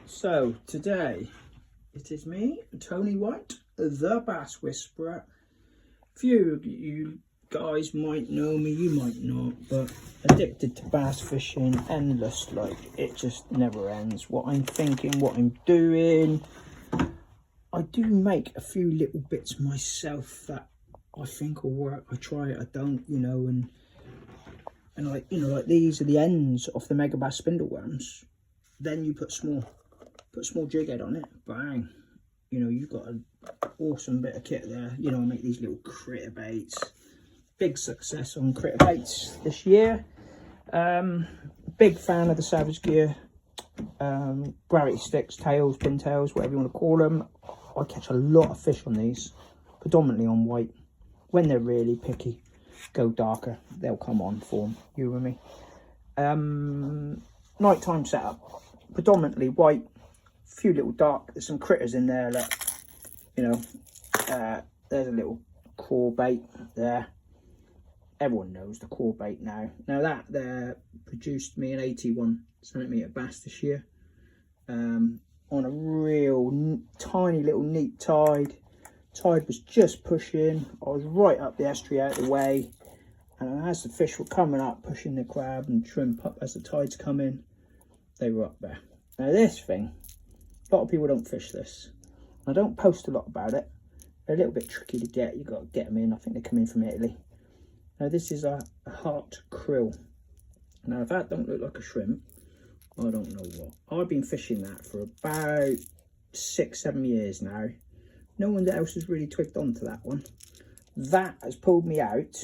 So today it is me, Tony White, the Bass Whisperer. Few of you guys might know me, you might not, but addicted to bass fishing, endless, like it just never ends. What I'm thinking, what I'm doing. I do make a few little bits myself that I think will work. I try it, I don't, and like, like these are the ends of the Megabass spindle worms. Then you put small jig head on it, bang, you've got an awesome bit of kit there. I make these little critter baits. Big success on critter baits this year. Big fan of the Savage Gear gravity sticks, tails, pintails, whatever you want to call them. I catch a lot of fish on these, predominantly on white. When they're really picky, go darker, they'll come on form. You with me? Nighttime setup, predominantly white. Few little dark, there's some critters in there that, there's a little core bait there. Everyone knows the core bait now. Now that there produced me an 81cm bass this year, on a real tiny little neat tide. Tide was just pushing. I was right up the estuary out of the way, and as the fish were coming up, pushing the crab and shrimp up as the tides come in, they were up there. Now this thing, a lot of people don't fish this. I don't post a lot about it. They're a little bit tricky to get. You've got to get them in. I think they come in from Italy. Now this is a heart krill. Now if that don't look like a shrimp, I don't know what. I've been fishing that for about 6-7 years now. No one else has really twigged on to that one. That has pulled me out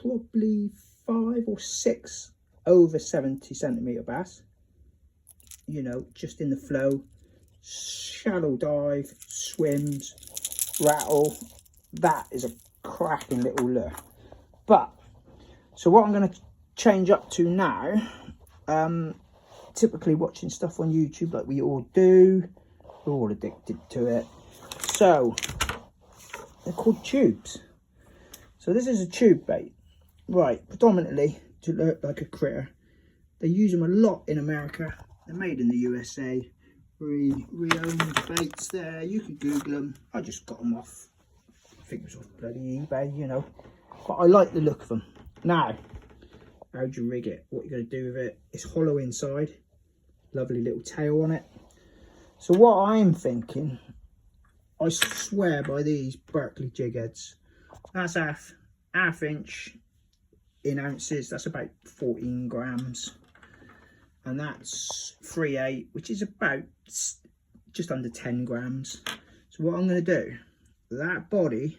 probably 5 or 6 over 70cm bass. Just in the flow, shallow dive, swims, rattle. That is a cracking little lure. But so what I'm going to change up to now, typically watching stuff on YouTube like we all do, we're all addicted to it. So they're called tubes. So this is a tube bait, right? Predominantly to look like a critter. They use them a lot in America. They're made in the USA. Re-owned baits there. You can Google them. I just got them off, I think it was off bloody eBay, But I like the look of them. Now, how do you rig it? What you're going to do with it? It's hollow inside. Lovely little tail on it. So what I'm thinking, I swear by these Berkeley jig heads. That's half inch in ounces. That's about 14 grams. And that's 3/8, which is about just under 10 grams. So what I'm going to do, that body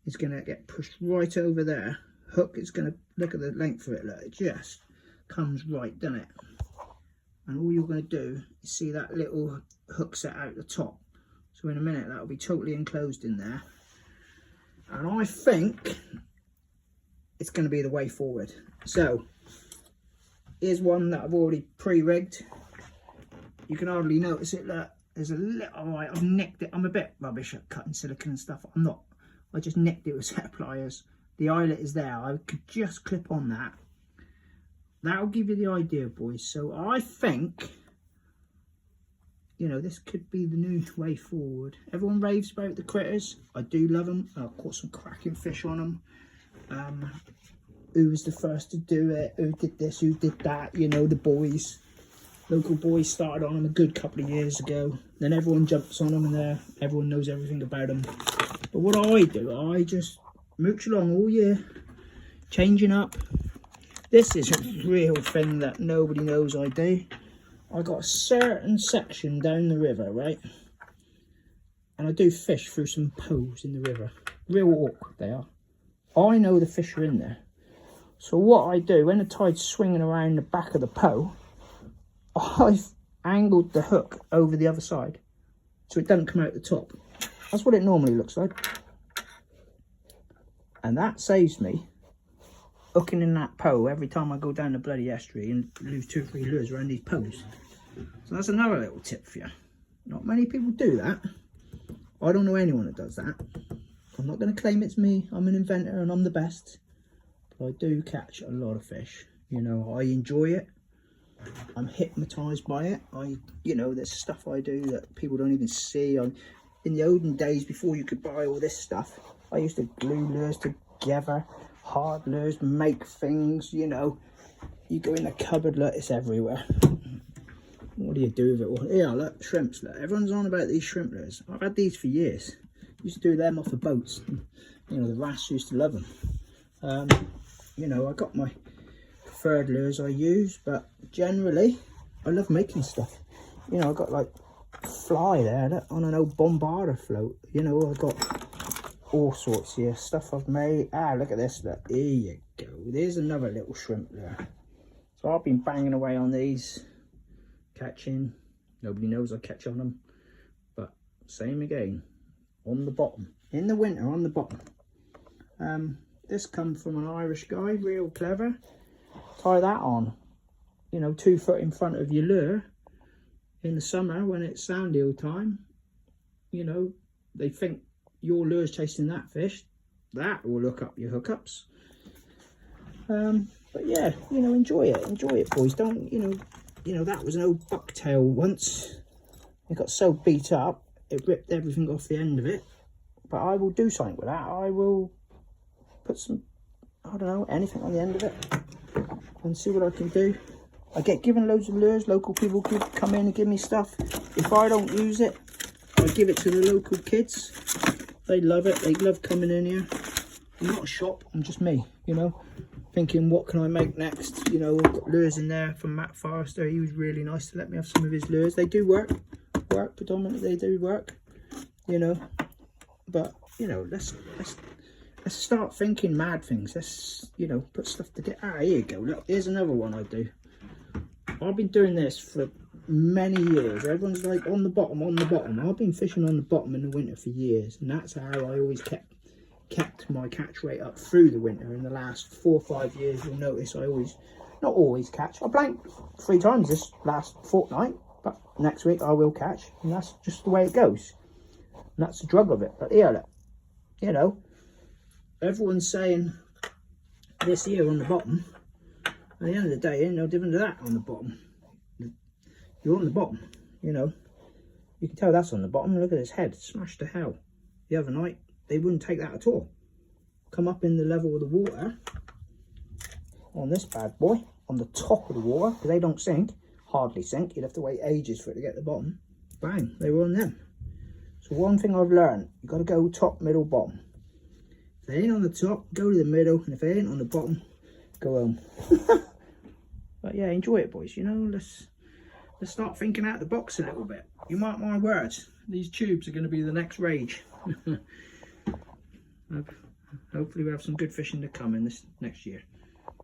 is going to get pushed right over there. Hook is going to, look at the length of it, look, it just comes right, doesn't it? And all you're going to do is see that little hook set out the top. So in a minute that'll be totally enclosed in there. And I think it's going to be the way forward. So here's one that I've already pre-rigged. You can hardly notice it, look, there's a little, alright, I've nicked it. I'm a bit rubbish at cutting silicone and stuff. I'm not, I just nicked it with set of pliers. The eyelet is there, I could just clip on that. That'll give you the idea, boys. So I think, this could be the new way forward. Everyone raves about the critters. I do love them. I've caught some cracking fish on them. Who was the first to do it? Who did this? Who did that? The boys. Local boys started on them a good couple of years ago. Then everyone jumps on them and everyone knows everything about them. But what I do, I just mooch along all year, changing up. This is a real thing that nobody knows I do. I got a certain section down the river, right? And I do fish through some poes in the river. Real awkward they are. I know the fish are in there. So what I do, when the tide's swinging around the back of the poe, I've angled the hook over the other side so it doesn't come out the top. That's what it normally looks like. And that saves me hooking in that poe every time I go down the bloody estuary and lose 2 or 3 lures around these poes. So that's another little tip for you. Not many people do that. I don't know anyone that does that. I'm not going to claim it's me. I'm an inventor and I'm the best. But I do catch a lot of fish. I enjoy it. I'm hypnotized by it. You know, there's stuff I do that people don't even see. In the olden days, before you could buy all this stuff, I used to glue lures together, hard lures, make things, you know. You go in the cupboard, look, it's everywhere. What do you do with it all? Yeah, look, shrimps, look. Everyone's on about these shrimp lures. I've had these for years. Used to do them off the boats. You know, the wrasse used to love them. You know, I got my preferred lures I use, but generally, I love making stuff. You know, I got like fly there, look, on an old bombarder float. You know, I got all sorts here, stuff I've made. Ah, look at this, look, here you go. There's another little shrimp there. So I've been banging away on these, catching. Nobody knows I catch on them, but same again, on the bottom. In the winter, on the bottom. This come from an Irish guy, real clever. Tie that on, you know, 2 foot in front of your lure. In the summer, when it's sand eel time, you know, they think your lure's chasing that fish. That will look up your hookups. But yeah, you know, enjoy it, boys. Don't, you know, that was an old bucktail once. It got so beat up, it ripped everything off the end of it. But I will do something with that. I will put some, I don't know, anything on the end of it and see what I can do. I get given loads of lures. Local people come in and give me stuff. If I don't use it, I give it to the local kids. They love it. They love coming in here. I'm not a shop. I'm just me, you know, thinking what can I make next. You know, I've got lures in there from Matt Forrester. He was really nice to let me have some of his lures. They do work predominantly. They do work, you know. But you know, let's start thinking mad things. Let's, you know, put stuff together. Ah, here you go. Look, here's another one I do. I've been doing this for many years. Everyone's like, on the bottom, on the bottom. I've been fishing on the bottom in the winter for years, and that's how I always kept my catch rate up through the winter. In the last 4 or 5 years, you'll notice I always, not always catch. I blanked 3 times this last fortnight, but next week I will catch, and that's just the way it goes. And that's the drug of it. But yeah, look, you know, everyone's saying this here on the bottom. At the end of the day, ain't no different to that on the bottom. You're on the bottom, you know. You can tell that's on the bottom. Look at his head, smashed to hell. The other night, they wouldn't take that at all. Come up in the level of the water on this bad boy, on the top of the water, because they don't sink, hardly sink. You'd have to wait ages for it to get to the bottom. Bang, they were on them. So one thing I've learned, you've got to go top, middle, bottom. If they ain't on the top, go to the middle, and if they ain't on the bottom, go home. But yeah, enjoy it, boys. You know, let's start thinking out the box a little bit. You mark my words, these tubes are going to be the next rage. Hopefully we have some good fishing to come in this next year.